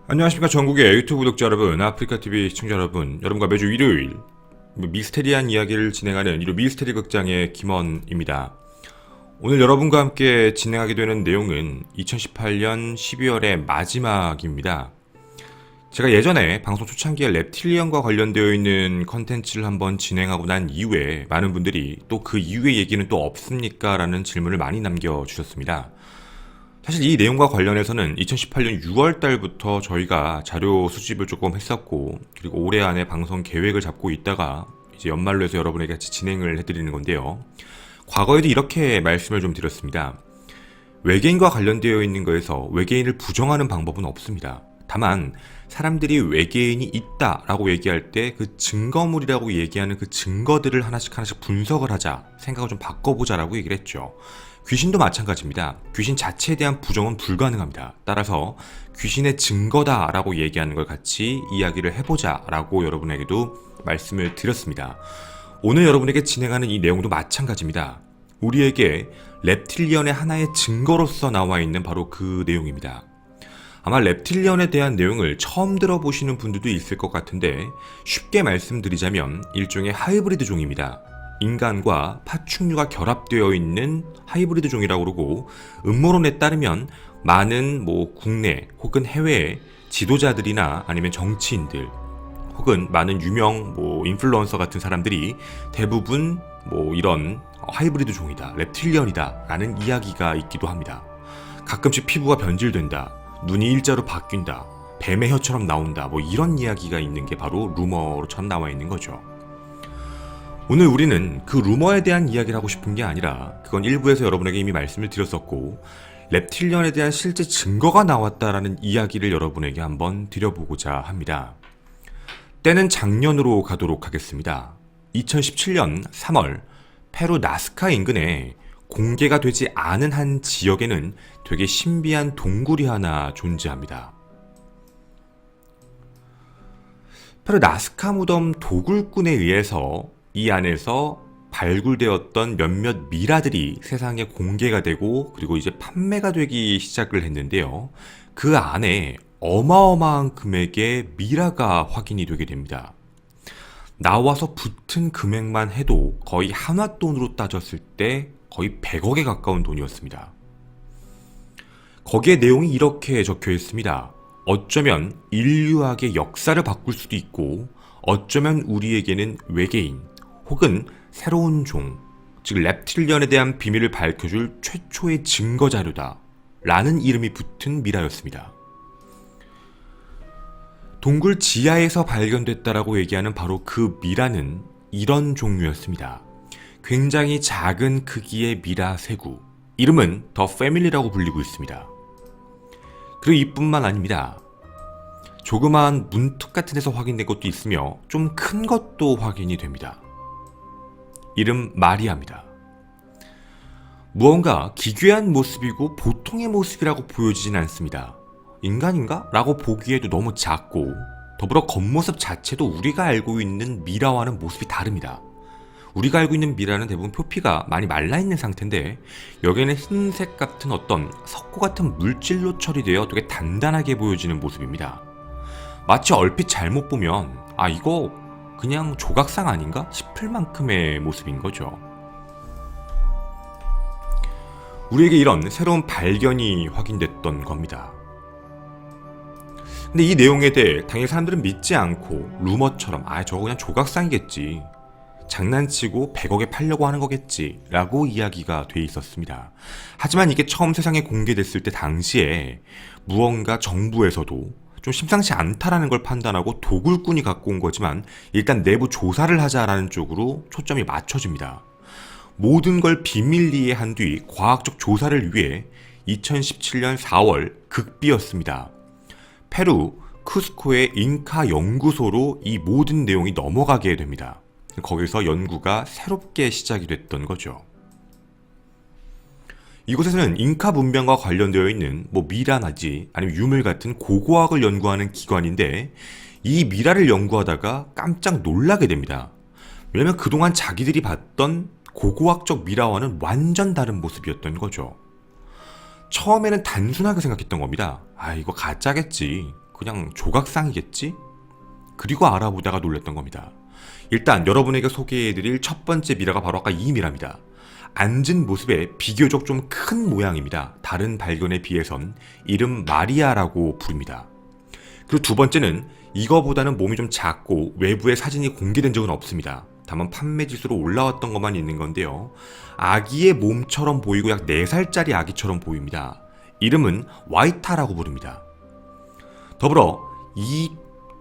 안녕하십니까 전국의 유튜브 구독자 여러분, 아프리카TV 시청자 여러분, 여러분과 매주 일요일 미스테리한 이야기를 진행하는 이로 미스테리 극장의 김원입니다. 오늘 여러분과 함께 진행하게 되는 내용은 2018년 12월의 마지막입니다. 제가 예전에 방송 초창기에 랩틸리언과 관련되어 있는 컨텐츠를 한번 진행하고 난 이후에 많은 분들이 또 그 이후의 얘기는 또 없습니까? 라는 질문을 많이 남겨주셨습니다. 사실 이 내용과 관련해서는 2018년 6월 달부터 저희가 자료 수집을 조금 했었고, 그리고 올해 안에 방송 계획을 잡고 있다가 이제 연말로 해서 여러분에게 같이 진행을 해드리는 건데요. 과거에도 이렇게 말씀을 좀 드렸습니다. 외계인과 관련되어 있는 거에서 외계인을 부정하는 방법은 없습니다. 다만 사람들이 외계인이 있다라고 얘기할 때 그 증거물이라고 얘기하는 그 증거들을 하나씩 분석을 하자, 생각을 좀 바꿔보자라고 얘기를 했죠. 귀신도 마찬가지입니다. 귀신 자체에 대한 부정은 불가능합니다. 따라서 귀신의 증거다라고 얘기하는 걸 같이 이야기를 해보자라고 여러분에게도 말씀을 드렸습니다. 오늘 여러분에게 진행하는 이 내용도 마찬가지입니다. 우리에게 랩틸리언의 하나의 증거로서 나와 있는 바로 그 내용입니다. 아마 랩틸리언에 대한 내용을 처음 들어보시는 분들도 있을 것 같은데, 쉽게 말씀드리자면 일종의 하이브리드 종입니다. 인간과 파충류가 결합되어 있는 하이브리드 종이라고 그러고, 음모론에 따르면 많은 국내 혹은 해외의 지도자들이나 아니면 정치인들 혹은 많은 유명 인플루언서 같은 사람들이 대부분 이런 하이브리드 종이다, 랩틸리언이다 라는 이야기가 있기도 합니다. 가끔씩 피부가 변질된다, 눈이 일자로 바뀐다, 뱀의 혀처럼 나온다, 이런 이야기가 있는 게 바로 루머로처럼 나와 있는 거죠. 오늘 우리는 그 루머에 대한 이야기를 하고 싶은 게 아니라, 그건 일부에서 여러분에게 이미 말씀을 드렸었고, 랩틸리언에 대한 실제 증거가 나왔다라는 이야기를 여러분에게 한번 드려보고자 합니다. 때는 작년으로 가도록 하겠습니다. 2017년 3월 페루 나스카 인근에 공개가 되지 않은 한 지역에는 되게 신비한 동굴이 하나 존재합니다. 페루 나스카 무덤 도굴꾼에 의해서 이 안에서 발굴되었던 몇몇 미라들이 세상에 공개가 되고, 그리고 이제 판매가 되기 시작을 했는데요. 그 안에 어마어마한 금액의 미라가 확인이 되게 됩니다. 나와서 붙은 금액만 해도 거의 한화돈으로 따졌을 때 거의 100억에 가까운 돈이었습니다. 거기에 내용이 이렇게 적혀 있습니다. 어쩌면 인류학의 역사를 바꿀 수도 있고, 어쩌면 우리에게는 외계인 혹은 새로운 종, 즉 랩틸리언에 대한 비밀을 밝혀줄 최초의 증거 자료다 라는 이름이 붙은 미라였습니다. 동굴 지하에서 발견됐다라고 얘기하는 바로 그 미라는 이런 종류였습니다. 굉장히 작은 크기의 미라 세구, 이름은 더 패밀리라고 불리고 있습니다. 그리고 이뿐만 아닙니다. 조그마한 문턱 같은 데서 확인된 것도 있으며 좀 큰 것도 확인이 됩니다. 이름 마리아입니다. 무언가 기괴한 모습이고 보통의 모습이라고 보여지진 않습니다. 인간인가? 라고 보기에도 너무 작고, 더불어 겉모습 자체도 우리가 알고 있는 미라와는 모습이 다릅니다. 우리가 알고 있는 미라는 대부분 표피가 많이 말라있는 상태인데, 여기에는 흰색 같은 어떤 석고 같은 물질로 처리되어 되게 단단하게 보여지는 모습입니다. 마치 얼핏 잘못 보면 이거 그냥 조각상 아닌가 싶을 만큼의 모습인 거죠. 우리에게 이런 새로운 발견이 확인됐던 겁니다. 근데 이 내용에 대해 당연히 사람들은 믿지 않고 루머처럼 저거 그냥 조각상이겠지, 장난치고 100억에 팔려고 하는 거겠지 라고 이야기가 돼 있었습니다. 하지만 이게 처음 세상에 공개됐을 때 당시에 무언가 정부에서도 좀 심상치 않다라는 걸 판단하고 도굴꾼이 갖고 온 거지만, 일단 내부 조사를 하자라는 쪽으로 초점이 맞춰집니다. 모든 걸 비밀리에 한 뒤 과학적 조사를 위해 2017년 4월 극비였습니다. 페루 쿠스코의 잉카 연구소로 이 모든 내용이 넘어가게 됩니다. 거기서 연구가 새롭게 시작이 됐던 거죠. 이곳에서는 잉카 문명과 관련되어 있는 미라나지 아니면 유물 같은 고고학을 연구하는 기관인데, 이 미라를 연구하다가 깜짝 놀라게 됩니다. 왜냐면 그동안 자기들이 봤던 고고학적 미라와는 완전 다른 모습이었던 거죠. 처음에는 단순하게 생각했던 겁니다. 이거 가짜겠지. 그냥 조각상이겠지? 그리고 알아보다가 놀랐던 겁니다. 일단 여러분에게 소개해드릴 첫 번째 미라가 바로 아까 이 미라입니다. 앉은 모습에 비교적 좀 큰 모양입니다. 다른 발견에 비해선 이름 마리아라고 부릅니다. 그리고 두 번째는 이거보다는 몸이 좀 작고 외부에 사진이 공개된 적은 없습니다. 다만 판매 지수로 올라왔던 것만 있는 건데요. 아기의 몸처럼 보이고 약 4살짜리 아기처럼 보입니다. 이름은 와이타라고 부릅니다. 더불어 이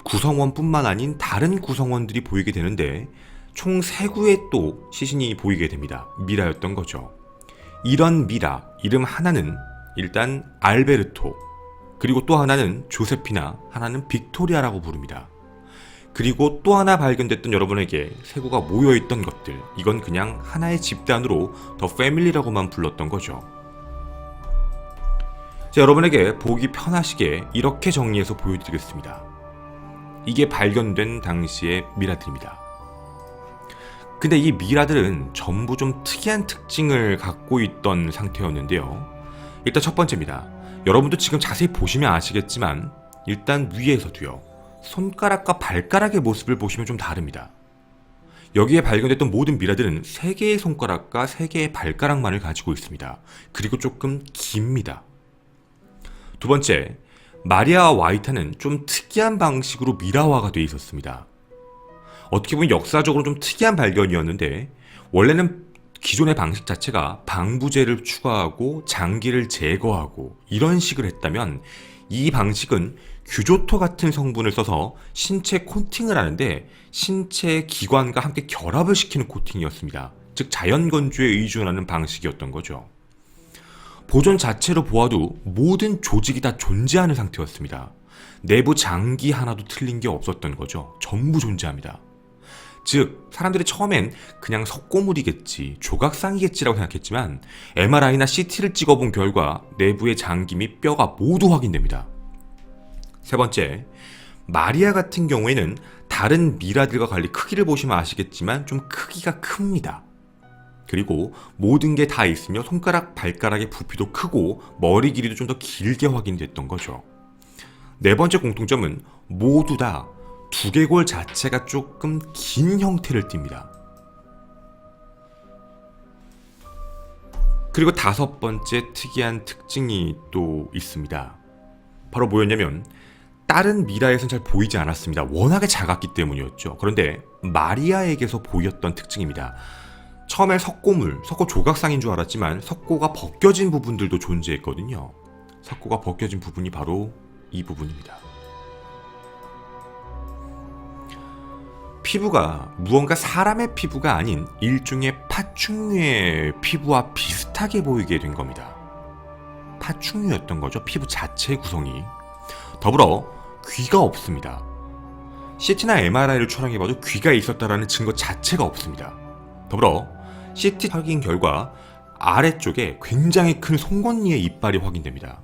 구성원뿐만 아닌 다른 구성원들이 보이게 되는데 총 3구의 또 시신이 보이게 됩니다. 미라였던 거죠. 이런 미라, 이름 하나는 일단 알베르토, 그리고 또 하나는 조세피나, 하나는 빅토리아라고 부릅니다. 그리고 또 하나 발견됐던 여러분에게 3구가 모여있던 것들, 이건 그냥 하나의 집단으로 더 패밀리라고만 불렀던 거죠. 자, 여러분에게 보기 편하시게 이렇게 정리해서 보여드리겠습니다. 이게 발견된 당시의 미라들입니다. 근데 이 미라들은 전부 좀 특이한 특징을 갖고 있던 상태였는데요. 일단 첫 번째입니다. 여러분도 지금 자세히 보시면 아시겠지만 일단 위에서도요. 손가락과 발가락의 모습을 보시면 좀 다릅니다. 여기에 발견됐던 모든 미라들은 3개의 손가락과 3개의 발가락만을 가지고 있습니다. 그리고 조금 깁니다. 두 번째, 마리아와 와이타는 좀 특이한 방식으로 미라화가 되어 있었습니다. 어떻게 보면 역사적으로 좀 특이한 발견이었는데 원래는 기존의 방식 자체가 방부제를 추가하고 장기를 제거하고 이런 식을 했다면 이 방식은 규조토 같은 성분을 써서 신체 코팅을 하는데 신체 기관과 함께 결합을 시키는 코팅이었습니다. 즉 자연건조에 의존하는 방식이었던 거죠. 보존 자체로 보아도 모든 조직이 다 존재하는 상태였습니다. 내부 장기 하나도 틀린 게 없었던 거죠. 전부 존재합니다. 즉 사람들이 처음엔 그냥 석고물이겠지, 조각상이겠지라고 생각했지만 MRI나 CT를 찍어본 결과 내부의 장기 및 뼈가 모두 확인됩니다. 세 번째, 마리아 같은 경우에는 다른 미라들과 달리 크기를 보시면 아시겠지만 좀 크기가 큽니다. 그리고 모든 게 다 있으며 손가락, 발가락의 부피도 크고 머리 길이도 좀 더 길게 확인됐던 거죠. 네 번째 공통점은 모두 다 두개골 자체가 조금 긴 형태를 띱니다. 그리고 다섯 번째 특이한 특징이 또 있습니다. 바로 뭐였냐면 다른 미라에선 잘 보이지 않았습니다. 워낙에 작았기 때문이었죠. 그런데 마리아에게서 보였던 특징입니다. 처음에 석고 조각상인 줄 알았지만 석고가 벗겨진 부분들도 존재했거든요. 석고가 벗겨진 부분이 바로 이 부분입니다. 피부가 무언가 사람의 피부가 아닌 일종의 파충류의 피부와 비슷하게 보이게 된 겁니다. 파충류였던 거죠. 피부 자체의 구성이. 더불어 귀가 없습니다. CT나 MRI를 촬영해봐도 귀가 있었다라는 증거 자체가 없습니다. 더불어 CT 확인 결과 아래쪽에 굉장히 큰 송곳니의 이빨이 확인됩니다.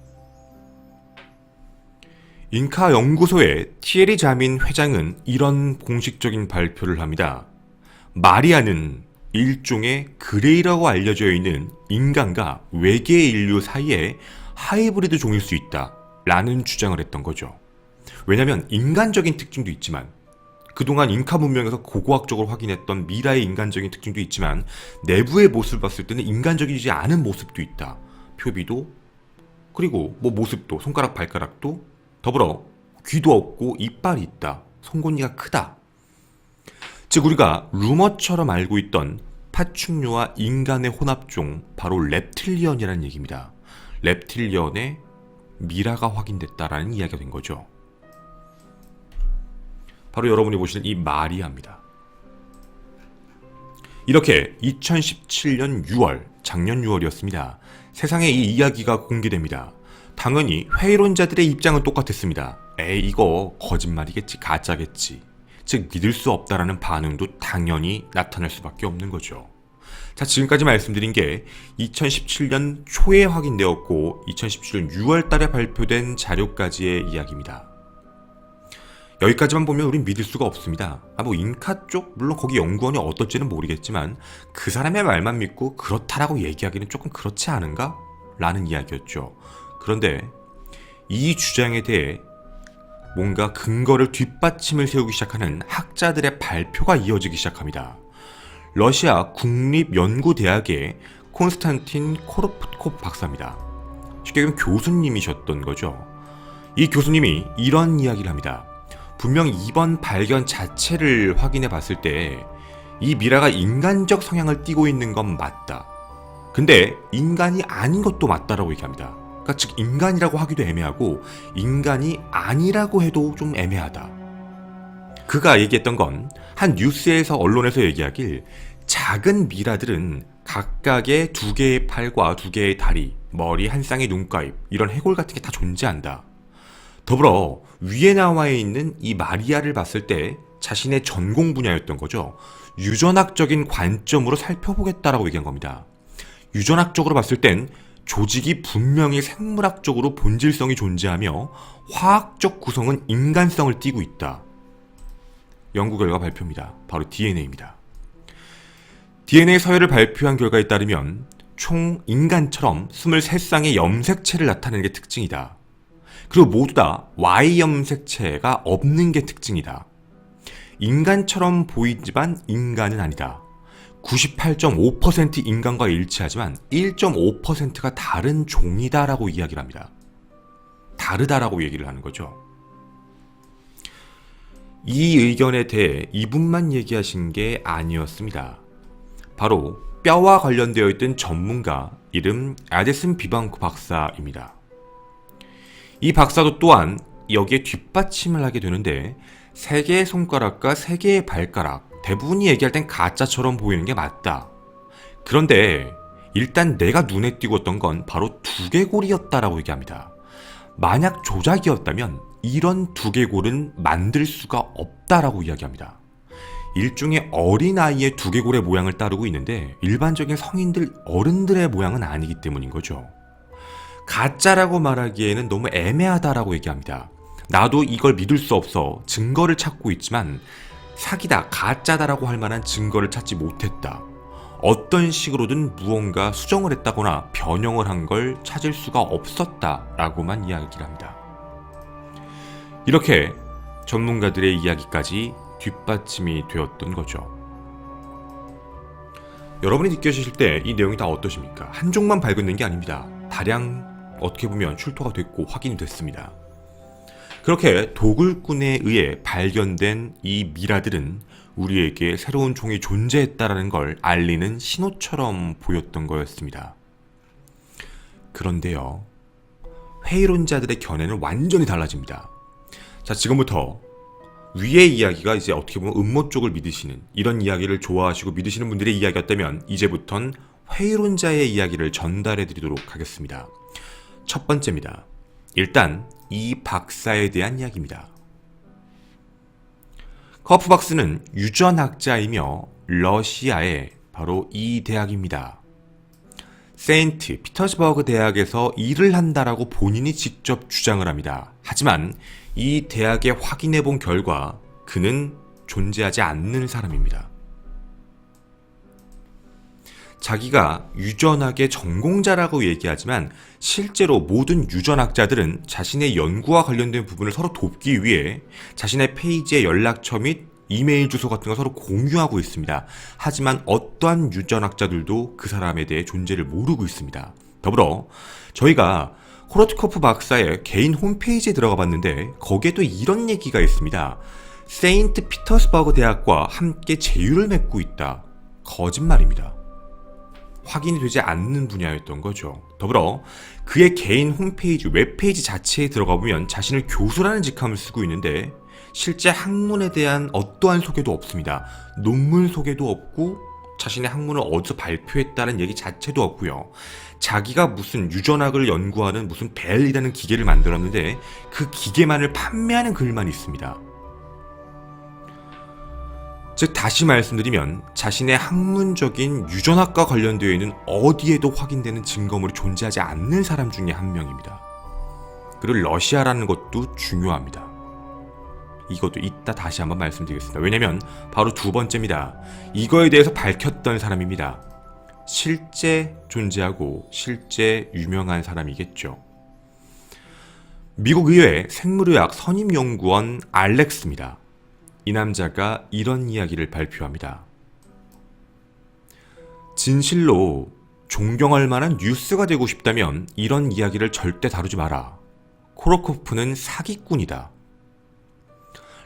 잉카 연구소의 티에리 자민 회장은 이런 공식적인 발표를 합니다. 마리아는 일종의 그레이라고 알려져 있는 인간과 외계 인류 사이의 하이브리드 종일 수 있다 라는 주장을 했던 거죠. 왜냐하면 인간적인 특징도 있지만 그동안 잉카 문명에서 고고학적으로 확인했던 미라의 인간적인 특징도 있지만 내부의 모습을 봤을 때는 인간적이지 않은 모습도 있다. 표비도 그리고 모습도 손가락 발가락도 더불어 귀도 없고 이빨이 있다. 송곳니가 크다. 즉 우리가 루머처럼 알고 있던 파충류와 인간의 혼합종 바로 랩틸리언이라는 얘기입니다. 랩틸리언의 미라가 확인됐다라는 이야기가 된 거죠. 바로 여러분이 보시는 이 마리아입니다. 이렇게 2017년 6월, 작년 6월이었습니다. 세상에 이 이야기가 공개됩니다. 당연히 회의론자들의 입장은 똑같았습니다. 에이 이거 거짓말이겠지, 가짜겠지. 즉 믿을 수 없다라는 반응도 당연히 나타날 수밖에 없는 거죠. 자, 지금까지 말씀드린 게 2017년 초에 확인되었고 2017년 6월 달에 발표된 자료까지의 이야기입니다. 여기까지만 보면 우린 믿을 수가 없습니다. 잉카 쪽 물론 거기 연구원이 어떨지는 모르겠지만 그 사람의 말만 믿고 그렇다라고 얘기하기는 조금 그렇지 않은가? 라는 이야기였죠. 그런데 이 주장에 대해 뭔가 근거를 뒷받침을 세우기 시작하는 학자들의 발표가 이어지기 시작합니다. 러시아 국립연구대학의 콘스탄틴 코르프코프 박사입니다. 쉽게 얘기하면 교수님이셨던 거죠. 이 교수님이 이런 이야기를 합니다. 분명 이번 발견 자체를 확인해 봤을 때 이 미라가 인간적 성향을 띠고 있는 건 맞다. 근데 인간이 아닌 것도 맞다라고 얘기합니다. 그러니까 즉 인간이라고 하기도 애매하고 인간이 아니라고 해도 좀 애매하다. 그가 얘기했던 건 한 뉴스에서 언론에서 얘기하길 작은 미라들은 각각의 2개의 팔과 2개의 다리, 머리, 한 쌍의 눈가입 이런 해골 같은 게 다 존재한다. 더불어 위에 나와 있는 이 마리아를 봤을 때 자신의 전공 분야였던 거죠. 유전학적인 관점으로 살펴보겠다라고 얘기한 겁니다. 유전학적으로 봤을 땐 조직이 분명히 생물학적으로 본질성이 존재하며 화학적 구성은 인간성을 띠고 있다. 연구 결과 발표입니다. 바로 DNA입니다. DNA 서열을 발표한 결과에 따르면 총 인간처럼 23쌍의 염색체를 나타내는 게 특징이다. 그리고 모두 다 Y 염색체가 없는 게 특징이다. 인간처럼 보이지만 인간은 아니다. 98.5% 인간과 일치하지만 1.5%가 다른 종이다라고 이야기를 합니다. 다르다라고 얘기를 하는 거죠. 이 의견에 대해 이분만 얘기하신 게 아니었습니다. 바로 뼈와 관련되어 있던 전문가 이름 아데슨 비방크 박사입니다. 이 박사도 또한 여기에 뒷받침을 하게 되는데 3개의 손가락과 3개의 발가락 대부분이 얘기할 땐 가짜처럼 보이는 게 맞다. 그런데 일단 내가 눈에 띄었던 건 바로 두개골이었다라고 얘기합니다. 만약 조작이었다면 이런 두개골은 만들 수가 없다라고 이야기합니다. 일종의 어린아이의 두개골의 모양을 따르고 있는데 일반적인 성인들 어른들의 모양은 아니기 때문인 거죠. 가짜라고 말하기에는 너무 애매하다라고 얘기합니다. 나도 이걸 믿을 수 없어 증거를 찾고 있지만 사기다, 가짜다라고 할 만한 증거를 찾지 못했다. 어떤 식으로든 무언가 수정을 했다거나 변형을 한 걸 찾을 수가 없었다라고만 이야기를 합니다. 이렇게 전문가들의 이야기까지 뒷받침이 되었던 거죠. 여러분이 느껴지실 때 이 내용이 다 어떠십니까? 한쪽만 밝은 게 아닙니다. 다량 어떻게 보면 출토가 됐고 확인이 됐습니다. 그렇게 도굴꾼에 의해 발견된 이 미라들은 우리에게 새로운 종이 존재했다라는 걸 알리는 신호처럼 보였던 거였습니다. 그런데요, 회의론자들의 견해는 완전히 달라집니다. 자, 지금부터 위의 이야기가 이제 어떻게 보면 음모 쪽을 믿으시는, 이런 이야기를 좋아하시고 믿으시는 분들의 이야기였다면 이제부턴 회의론자의 이야기를 전달해 드리도록 하겠습니다. 첫 번째입니다. 일단 이 박사에 대한 이야기입니다. 커프 박사는 유전학자이며 러시아의 바로 이 대학입니다. 세인트 피터스버그 대학에서 일을 한다라고 본인이 직접 주장을 합니다. 하지만 이 대학에 확인해 본 결과 그는 존재하지 않는 사람입니다. 자기가 유전학의 전공자라고 얘기하지만 실제로 모든 유전학자들은 자신의 연구와 관련된 부분을 서로 돕기 위해 자신의 페이지에 연락처 및 이메일 주소 같은 거 서로 공유하고 있습니다. 하지만 어떠한 유전학자들도 그 사람에 대해 존재를 모르고 있습니다. 더불어 저희가 코르트코프 박사의 개인 홈페이지에 들어가 봤는데 거기에도 이런 얘기가 있습니다. 세인트 피터스버그 대학과 함께 제휴를 맺고 있다. 거짓말입니다. 확인이 되지 않는 분야였던 거죠. 더불어 그의 개인 홈페이지, 웹페이지 자체에 들어가 보면 자신을 교수라는 직함을 쓰고 있는데 실제 학문에 대한 어떠한 소개도 없습니다. 논문 소개도 없고 자신의 학문을 어디서 발표했다는 얘기 자체도 없고요. 자기가 무슨 유전학을 연구하는 무슨 벨이라는 기계를 만들었는데 그 기계만을 판매하는 글만 있습니다. 즉 다시 말씀드리면 자신의 학문적인 유전학과 관련되어 있는 어디에도 확인되는 증거물이 존재하지 않는 사람 중에 한 명입니다. 그리고 러시아라는 것도 중요합니다. 이것도 이따 다시 한번 말씀드리겠습니다. 왜냐면 바로 두 번째입니다. 이거에 대해서 밝혔던 사람입니다. 실제 존재하고 실제 유명한 사람이겠죠. 미국 의회 생물의학 선임연구원 알렉스입니다. 이 남자가 이런 이야기를 발표합니다. 진실로 존경할 만한 뉴스가 되고 싶다면 이런 이야기를 절대 다루지 마라. 코로코프는 사기꾼이다.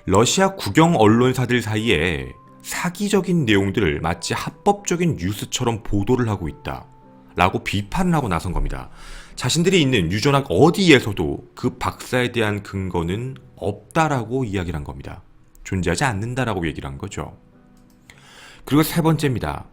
러시아 국영 언론사들 사이에 사기적인 내용들을 마치 합법적인 뉴스처럼 보도를 하고 있다. 라고 비판을 하고 나선 겁니다. 자신들이 있는 유전학 어디에서도 그 박사에 대한 근거는 없다라고 이야기를 한 겁니다. 존재하지 않는다라고 얘기를 한 거죠. 그리고 세 번째입니다.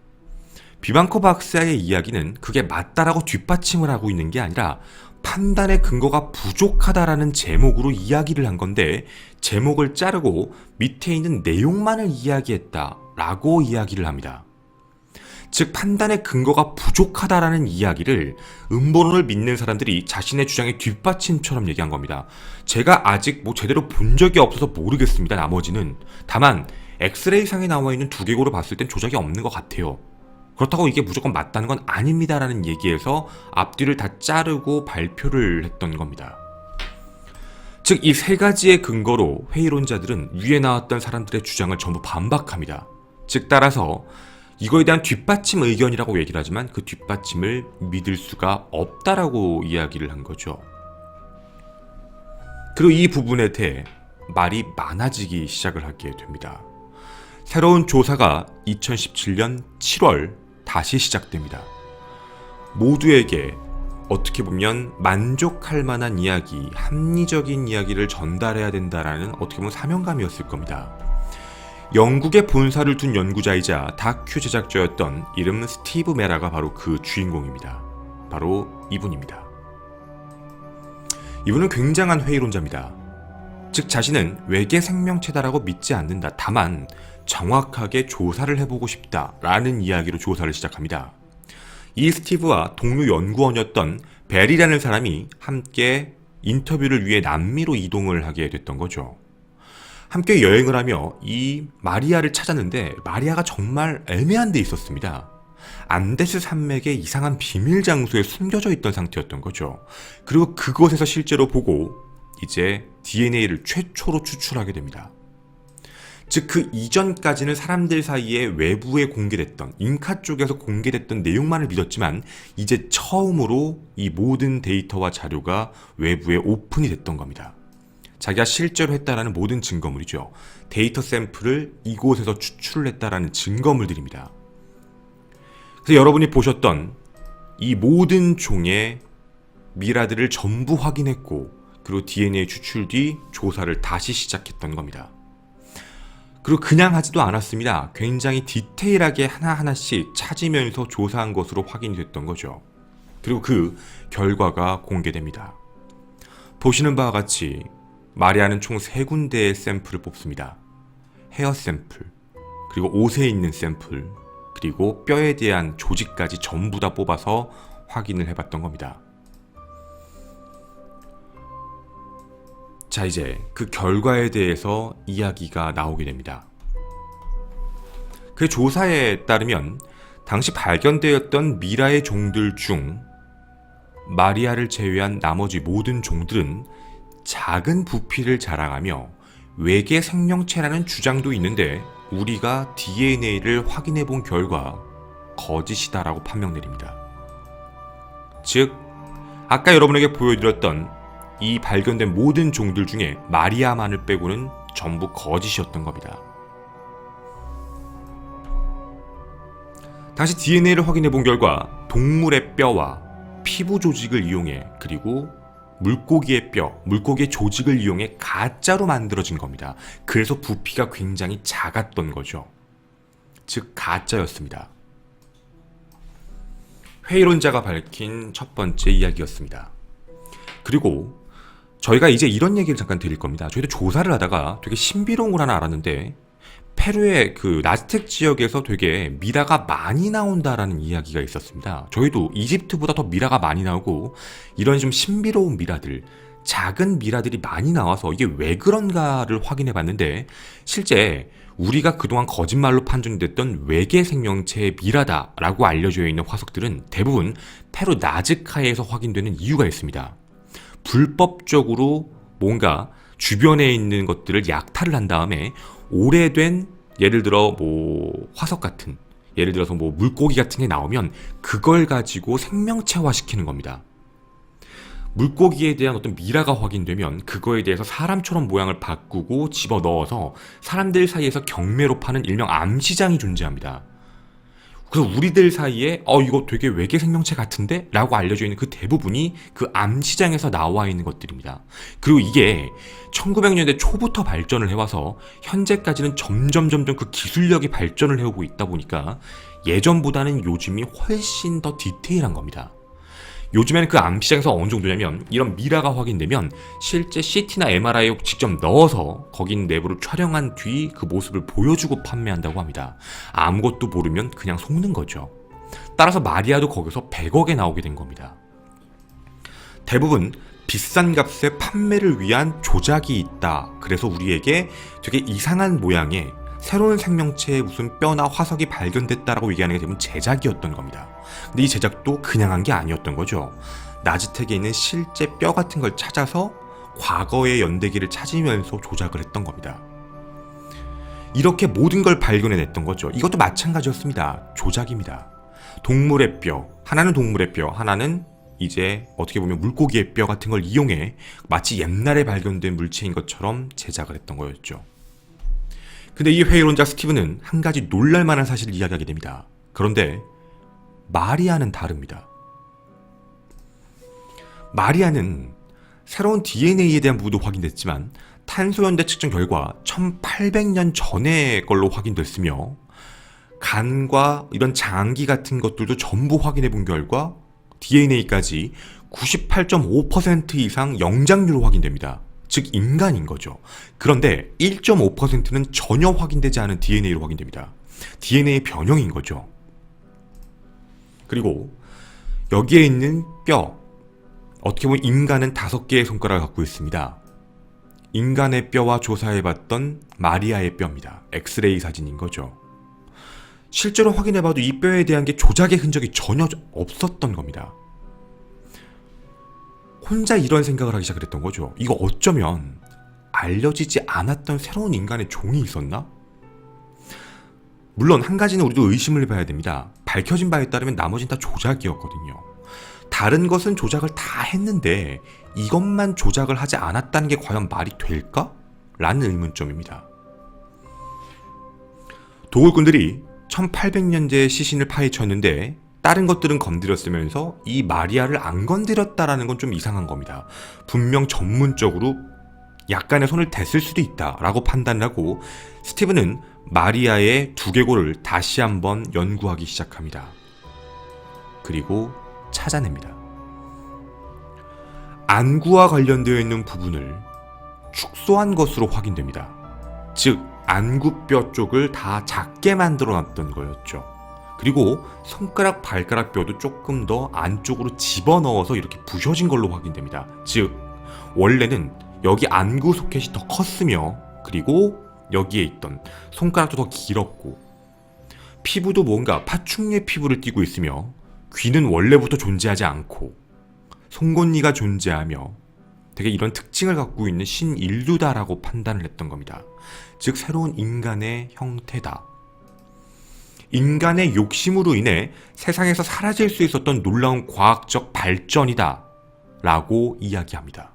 비방커 박사의 이야기는 그게 맞다라고 뒷받침을 하고 있는 게 아니라 판단의 근거가 부족하다라는 제목으로 이야기를 한 건데 제목을 자르고 밑에 있는 내용만을 이야기했다라고 이야기를 합니다. 즉 판단의 근거가 부족하다라는 이야기를 음모론을 믿는 사람들이 자신의 주장의 뒷받침처럼 얘기한 겁니다. 제가 아직 제대로 본 적이 없어서 모르겠습니다. 나머지는. 다만 엑스레이상에 나와 있는 두개골을 봤을 땐 조작이 없는 것 같아요. 그렇다고 이게 무조건 맞다는 건 아닙니다라는 얘기에서 앞뒤를 다 자르고 발표를 했던 겁니다. 즉 이 세 가지의 근거로 회의론자들은 위에 나왔던 사람들의 주장을 전부 반박합니다. 즉 따라서 이거에 대한 뒷받침 의견이라고 얘기를 하지만 그 뒷받침을 믿을 수가 없다라고 이야기를 한 거죠. 그리고 이 부분에 대해 말이 많아지기 시작을 하게 됩니다. 새로운 조사가 2017년 7월 다시 시작됩니다. 모두에게 어떻게 보면 만족할 만한 이야기, 합리적인 이야기를 전달해야 된다라는 어떻게 보면 사명감이었을 겁니다. 영국의 본사를 둔 연구자이자 다큐 제작자였던 이름 스티브 메라가 바로 그 주인공입니다. 바로 이분입니다. 이분은 굉장한 회의론자입니다. 즉 자신은 외계 생명체다라고 믿지 않는다. 다만 정확하게 조사를 해보고 싶다라는 이야기로 조사를 시작합니다. 이 스티브와 동료 연구원이었던 벨이라는 사람이 함께 인터뷰를 위해 남미로 이동을 하게 됐던 거죠. 함께 여행을 하며 이 마리아를 찾았는데 마리아가 정말 애매한 데 있었습니다. 안데스 산맥의 이상한 비밀 장소에 숨겨져 있던 상태였던 거죠. 그리고 그곳에서 실제로 보고 이제 DNA를 최초로 추출하게 됩니다. 즉 그 이전까지는 사람들 사이에 외부에 공개됐던 잉카 쪽에서 공개됐던 내용만을 믿었지만 이제 처음으로 이 모든 데이터와 자료가 외부에 오픈이 됐던 겁니다. 자기가 실제로 했다라는 모든 증거물이죠. 데이터 샘플을 이곳에서 추출을 했다라는 증거물들입니다. 그래서 여러분이 보셨던 이 모든 종의 미라들을 전부 확인했고 그리고 DNA 추출 뒤 조사를 다시 시작했던 겁니다. 그리고 그냥 하지도 않았습니다. 굉장히 디테일하게 하나하나씩 찾으면서 조사한 것으로 확인이 됐던 거죠. 그리고 그 결과가 공개됩니다. 보시는 바와 같이 마리아는 총 3군데의 샘플을 뽑습니다. 헤어 샘플, 그리고 옷에 있는 샘플, 그리고 뼈에 대한 조직까지 전부 다 뽑아서 확인을 해봤던 겁니다. 자, 이제 그 결과에 대해서 이야기가 나오게 됩니다. 그 조사에 따르면 당시 발견되었던 미라의 종들 중 마리아를 제외한 나머지 모든 종들은 작은 부피를 자랑하며 외계 생명체라는 주장도 있는데 우리가 DNA를 확인해 본 결과 거짓이다라고 판명 내립니다. 즉, 아까 여러분에게 보여드렸던 이 발견된 모든 종들 중에 마리아만을 빼고는 전부 거짓이었던 겁니다. 당시 DNA를 확인해 본 결과 동물의 뼈와 피부 조직을 이용해 그리고 물고기의 뼈, 물고기의 조직을 이용해 가짜로 만들어진 겁니다. 그래서 부피가 굉장히 작았던 거죠. 즉 가짜였습니다. 회의론자가 밝힌 첫 번째 이야기였습니다. 그리고 저희가 이제 이런 얘기를 잠깐 드릴 겁니다. 저희도 조사를 하다가 되게 신비로운 걸 하나 알았는데 페루의 그 나스텍 지역에서 되게 미라가 많이 나온다라는 이야기가 있었습니다. 저희도 이집트보다 더 미라가 많이 나오고 이런 좀 신비로운 미라들, 작은 미라들이 많이 나와서 이게 왜 그런가를 확인해 봤는데 실제 우리가 그동안 거짓말로 판정됐던 외계 생명체의 미라다라고 알려져 있는 화석들은 대부분 페루 나즈카에서 확인되는 이유가 있습니다. 불법적으로 뭔가 주변에 있는 것들을 약탈을 한 다음에 오래된 예를 들어 뭐 화석 같은 예를 들어서 뭐 물고기 같은 게 나오면 그걸 가지고 생명체화 시키는 겁니다. 물고기에 대한 어떤 미라가 확인되면 그거에 대해서 사람처럼 모양을 바꾸고 집어넣어서 사람들 사이에서 경매로 파는 일명 암시장이 존재합니다. 그래서 우리들 사이에 이거 되게 외계 생명체 같은데? 라고 알려져 있는 그 대부분이 그 암시장에서 나와 있는 것들입니다. 그리고 이게 1900년대 초부터 발전을 해와서 현재까지는 점점 그 기술력이 발전을 해오고 있다 보니까 예전보다는 요즘이 훨씬 더 디테일한 겁니다. 요즘에는 그 암시장에서 어느 정도냐면 이런 미라가 확인되면 실제 CT나 MRI에 직접 넣어서 거기 내부를 촬영한 뒤 그 모습을 보여주고 판매한다고 합니다. 아무것도 모르면 그냥 속는 거죠. 따라서 마리아도 거기서 100억에 나오게 된 겁니다. 대부분 비싼 값에 판매를 위한 조작이 있다. 그래서 우리에게 되게 이상한 모양의 새로운 생명체의 무슨 뼈나 화석이 발견됐다라고 얘기하는 게 대부분 제작이었던 겁니다. 근데 이 제작도 그냥 한 게 아니었던 거죠. 나즈텍에 있는 실제 뼈 같은 걸 찾아서 과거의 연대기를 찾으면서 조작을 했던 겁니다. 이렇게 모든 걸 발견해냈던 거죠. 이것도 마찬가지였습니다. 조작입니다. 동물의 뼈, 하나는 동물의 뼈, 하나는 이제 어떻게 보면 물고기의 뼈 같은 걸 이용해 마치 옛날에 발견된 물체인 것처럼 제작을 했던 거였죠. 근데 이 회의론자 스티븐은 한 가지 놀랄만한 사실을 이야기하게 됩니다. 그런데 마리아는 다릅니다. 마리아는 새로운 DNA에 대한 부분도 확인됐지만 탄소연대 측정 결과 1800년 전의 걸로 확인됐으며 간과 이런 장기 같은 것들도 전부 확인해 본 결과 DNA까지 98.5% 이상 영장류로 확인됩니다. 즉 인간인 거죠. 그런데 1.5%는 전혀 확인되지 않은 DNA로 확인됩니다. DNA 변형인 거죠. 그리고 여기에 있는 뼈, 어떻게 보면 인간은 5개의 손가락을 갖고 있습니다. 인간의 뼈와 조사해봤던 마리아의 뼈입니다. 엑스레이 사진인 거죠. 실제로 확인해봐도 이 뼈에 대한 게 조작의 흔적이 전혀 없었던 겁니다. 혼자 이런 생각을 하기 시작했던 거죠. 이거 어쩌면 알려지지 않았던 새로운 인간의 종이 있었나? 물론 한 가지는 우리도 의심을 해봐야 됩니다. 밝혀진 바에 따르면 나머지는 다 조작이었거든요. 다른 것은 조작을 다 했는데 이것만 조작을 하지 않았다는 게 과연 말이 될까? 라는 의문점입니다. 도굴꾼들이 1800년대의 시신을 파헤쳤는데 다른 것들은 건드렸으면서 이 마리아를 안 건드렸다라는 건 좀 이상한 겁니다. 분명 전문적으로 약간의 손을 댔을 수도 있다라고 판단을 하고 스티븐은 마리아의 두개골을 다시 한번 연구하기 시작합니다. 그리고 찾아냅니다. 안구와 관련되어 있는 부분을 축소한 것으로 확인됩니다. 즉 안구뼈 쪽을 다 작게 만들어 놨던 거였죠. 그리고 손가락, 발가락 뼈도 조금 더 안쪽으로 집어넣어서 이렇게 부셔진 걸로 확인됩니다. 즉 원래는 여기 안구 소켓이 더 컸으며 그리고 여기에 있던 손가락도 더 길었고 피부도 뭔가 파충류의 피부를 띠고 있으며 귀는 원래부터 존재하지 않고 송곳니가 존재하며 되게 이런 특징을 갖고 있는 신인류다라고 판단을 했던 겁니다. 즉 새로운 인간의 형태다. 인간의 욕심으로 인해 세상에서 사라질 수 있었던 놀라운 과학적 발전이다 라고 이야기합니다.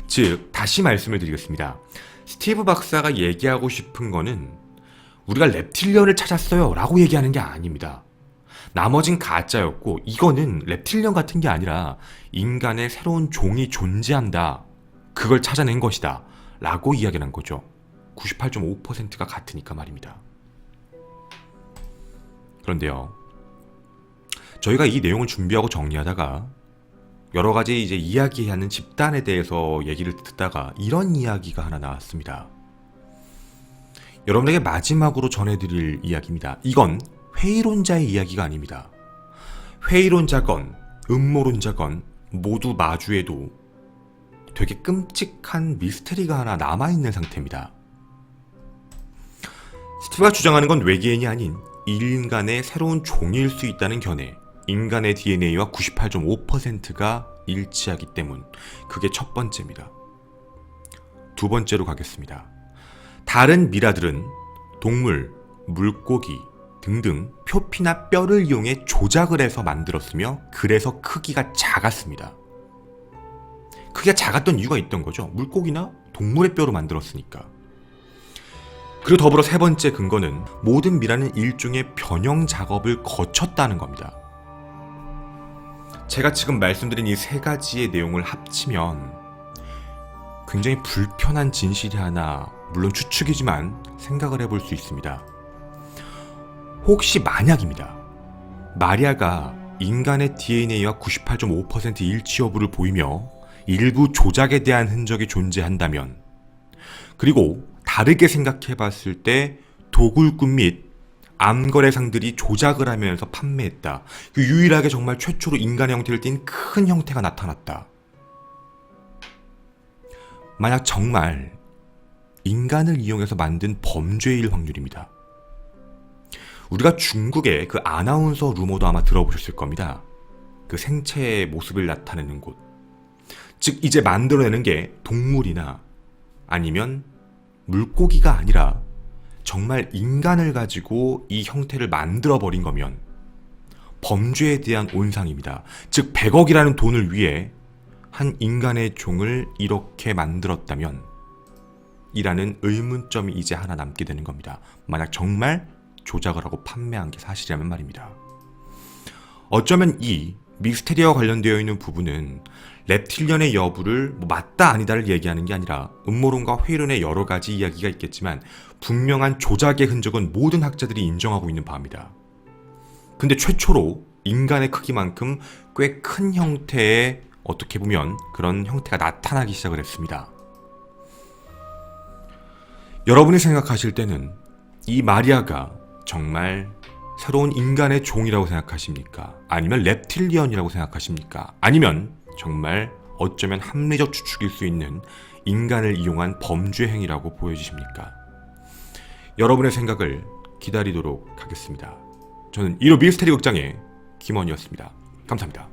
즉 다시 말씀을 드리겠습니다. 스티브 박사가 얘기하고 싶은 거는 우리가 reptilian을 찾았어요 라고 얘기하는 게 아닙니다. 나머진 가짜였고 이거는 reptilian 같은 게 아니라 인간의 새로운 종이 존재한다. 그걸 찾아낸 것이다 라고 이야기를 한 거죠. 98.5%가 같으니까 말입니다. 그런데요, 저희가 이 내용을 준비하고 정리하다가 여러 가지 이제 이야기하는 집단에 대해서 얘기를 듣다가 이런 이야기가 하나 나왔습니다. 여러분에게 마지막으로 전해드릴 이야기입니다. 이건 회의론자의 이야기가 아닙니다. 회의론자건 음모론자건 모두 마주해도 되게 끔찍한 미스테리가 하나 남아있는 상태입니다. 스티브가 주장하는 건 외계인이 아닌 인간의 새로운 종일 수 있다는 견해, 인간의 DNA와 98.5%가 일치하기 때문. 그게 첫 번째입니다. 두 번째로 가겠습니다. 다른 미라들은 동물, 물고기 등등 표피나 뼈를 이용해 조작을 해서 만들었으며 그래서 크기가 작았습니다. 크기가 작았던 이유가 있던 거죠. 물고기나 동물의 뼈로 만들었으니까. 그리고 더불어 세 번째 근거는 모든 미라는 일종의 변형 작업을 거쳤다는 겁니다. 제가 지금 말씀드린 이 세 가지의 내용을 합치면 굉장히 불편한 진실이 하나, 물론 추측이지만 생각을 해볼 수 있습니다. 혹시 만약입니다. 마리아가 인간의 DNA와 98.5% 일치 여부를 보이며 일부 조작에 대한 흔적이 존재한다면, 그리고 다르게 생각해 봤을 때 도굴꾼 및 암거래상들이 조작을 하면서 판매했다. 유일하게 정말 최초로 인간의 형태를 띤 큰 형태가 나타났다. 만약 정말 인간을 이용해서 만든 범죄일 확률입니다. 우리가 중국의 그 아나운서 루머도 아마 들어보셨을 겁니다. 그 생체의 모습을 나타내는 곳. 즉 이제 만들어내는 게 동물이나 아니면 물고기가 아니라 정말 인간을 가지고 이 형태를 만들어버린 거면 범죄에 대한 온상입니다. 즉 100억이라는 돈을 위해 한 인간의 종을 이렇게 만들었다면 이라는 의문점이 이제 하나 남게 되는 겁니다. 만약 정말 조작을 하고 판매한 게 사실이라면 말입니다. 어쩌면 이 미스테리아와 관련되어 있는 부분은 reptilian의 여부를 맞다 아니다를 얘기하는 게 아니라 음모론과 회론의 여러 가지 이야기가 있겠지만 분명한 조작의 흔적은 모든 학자들이 인정하고 있는 바입니다. 근데 최초로 인간의 크기만큼 꽤 큰 형태의 어떻게 보면 그런 형태가 나타나기 시작을 했습니다. 여러분이 생각하실 때는 이 마리아가 정말 새로운 인간의 종이라고 생각하십니까? 아니면 reptilian이라고 생각하십니까? 아니면 정말 어쩌면 합리적 추측일 수 있는 인간을 이용한 범죄 행위라고 보여지십니까? 여러분의 생각을 기다리도록 하겠습니다. 저는 1호 미스테리 극장의 김원이었습니다. 감사합니다.